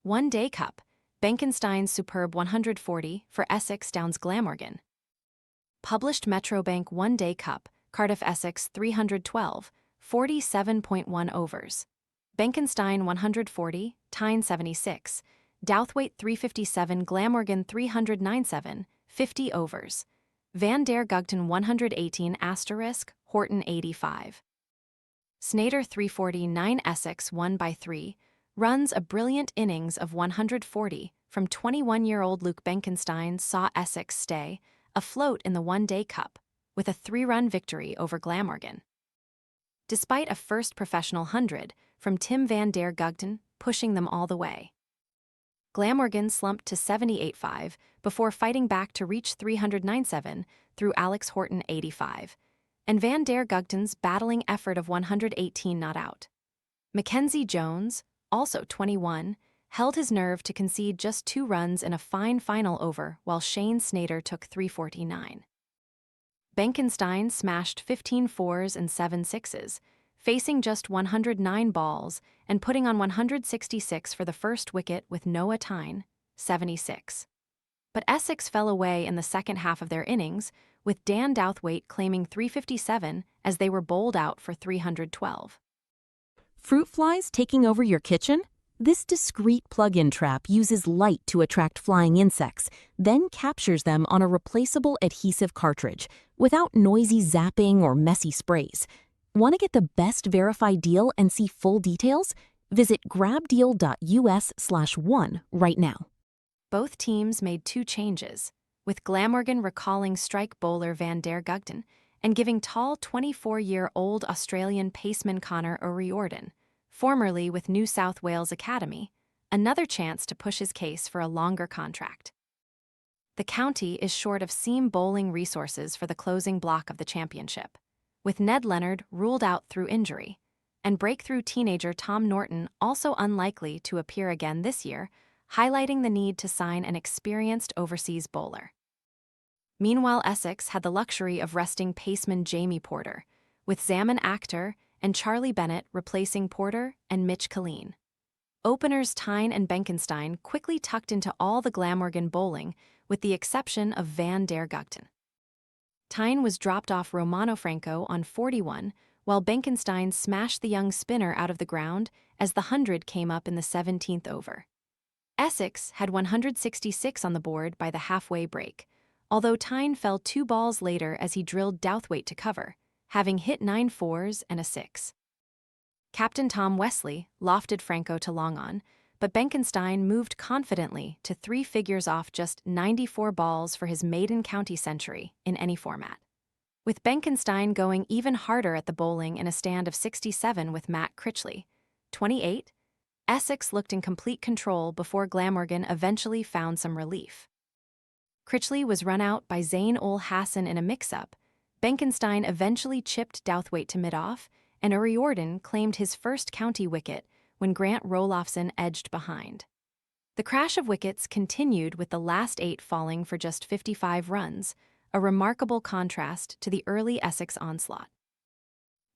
One Day Cup, Benkenstein's superb 140 for Essex downs Glamorgan. Published MetroBank One Day Cup, Cardiff Essex 312, 47.1 overs. Benkenstein 140, Thain 76, Douthwaite 357, Glamorgan 397, 50 overs. Van der Gugten 118 *, Horton 85. Snater 349, Essex won by 3, runs a brilliant innings of 140 from 21-year-old Luc Benkenstein saw Essex stay afloat in the One Day Cup with a 3-run victory over Glamorgan. Despite a first professional 100 from Timm van der Gugten pushing them all the way. Glamorgan slumped to 78.5 before fighting back to reach 397 through Alex Horton 85, and van der Gugten's battling effort of 118 not out. Mackenzie Jones, also 21, held his nerve to concede just 2 runs in a fine final over while Shane Snater took 349. Benkenstein smashed 15 fours and 7 sixes, facing just 109 balls and putting on 166 for the first wicket with Noah Thain, 76. But Essex fell away in the second half of their innings, with Dan Douthwaite claiming 357 as they were bowled out for 312. Fruit flies taking over your kitchen? This discreet plug-in trap uses light to attract flying insects, then captures them on a replaceable adhesive cartridge, without noisy zapping or messy sprays. Want to get the best verified deal and see full details? Visit grabdeal.us/1 right now. Both teams made 2 changes, with Glamorgan recalling strike bowler Van der Gugten and giving tall 24-year-old Australian paceman Connor O'Riordan, formerly with New South Wales Academy, another chance to push his case for a longer contract. The county is short of seam bowling resources for the closing block of the championship, with Ned Leonard ruled out through injury, and breakthrough teenager Tom Norton also unlikely to appear again this year, highlighting the need to sign an experienced overseas bowler. Meanwhile, Essex had the luxury of resting paceman Jamie Porter, with Zaman Akhtar and Charlie Bennett replacing Porter and Mitch Killeen. Openers Thain and Benkenstein quickly tucked into all the Glamorgan bowling, with the exception of Van der Gugten. Thain was dropped off Romano Franco on 41, while Benkenstein smashed the young spinner out of the ground as the 100 came up in the 17th over. Essex had 166 on the board by the halfway break, although Thain fell 2 balls later as he drilled Douthwaite to cover, having hit 9 fours and a 6. Captain Tom Wesley lofted Franco to long on, but Benkenstein moved confidently to 3 figures off just 94 balls for his maiden county century in any format. With Benkenstein going even harder at the bowling in a stand of 67 with Matt Critchley, 28, Essex looked in complete control before Glamorgan eventually found some relief. Critchley was run out by Zain-ul Hassan in a mix-up. Benkenstein eventually chipped Douthwaite to mid-off, and O'Riordan claimed his first county wicket when Grant Rolofson edged behind. The crash of wickets continued with the last 8 falling for just 55 runs, a remarkable contrast to the early Essex onslaught.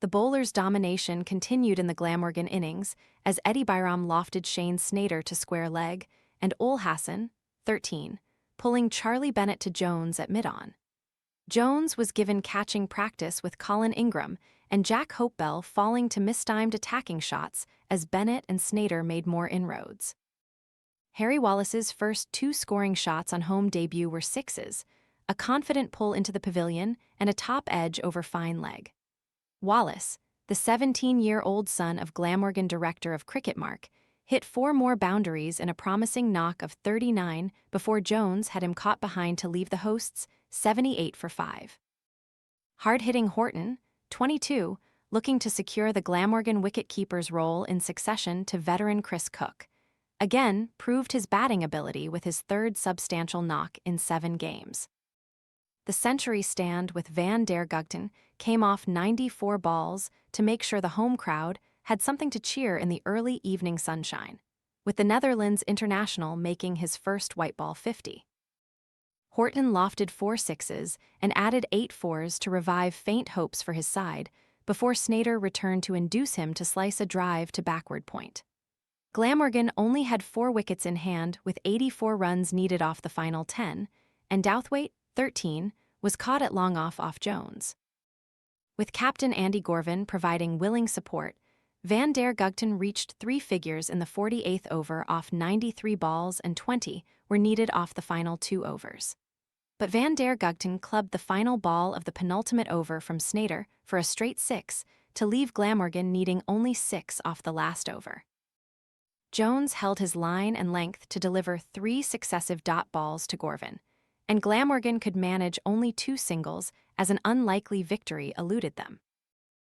The bowlers' domination continued in the Glamorgan innings as Eddie Byram lofted Shane Snater to square leg and Ul Hassan, 13, pulling Charlie Bennett to Jones at mid-on. Jones was given catching practice with Colin Ingram and Jack Hopewell falling to mistimed attacking shots as Bennett and Snater made more inroads. Harry Wallace's first 2 scoring shots on home debut were sixes, a confident pull into the pavilion and a top edge over fine leg. Wallace, the 17-year-old son of Glamorgan director of cricket Mark, hit 4 more boundaries in a promising knock of 39 before Jones had him caught behind to leave the hosts 78 for 5. Hard-hitting Horton, 22, looking to secure the Glamorgan wicket-keeper's role in succession to veteran Chris Cook, again proved his batting ability with his 3rd substantial knock in 7 games. The century stand with Van der Gugten came off 94 balls to make sure the home crowd had something to cheer in the early evening sunshine, with the Netherlands international making his first white ball 50. Horton lofted 4 sixes and added 8 fours to revive faint hopes for his side, before Snater returned to induce him to slice a drive to backward point. Glamorgan only had 4 wickets in hand with 84 runs needed off the final 10, and Douthwaite, 13, was caught at long off Jones. With captain Andy Gorvin providing willing support, Van der Gugten reached 3 figures in the 48th over off 93 balls and 20 were needed off the final 2 overs. But Van der Gugten clubbed the final ball of the penultimate over from Snater for a straight 6 to leave Glamorgan needing only 6 off the last over. Jones held his line and length to deliver 3 successive dot balls to Gorvin, and Glamorgan could manage only 2 singles as an unlikely victory eluded them.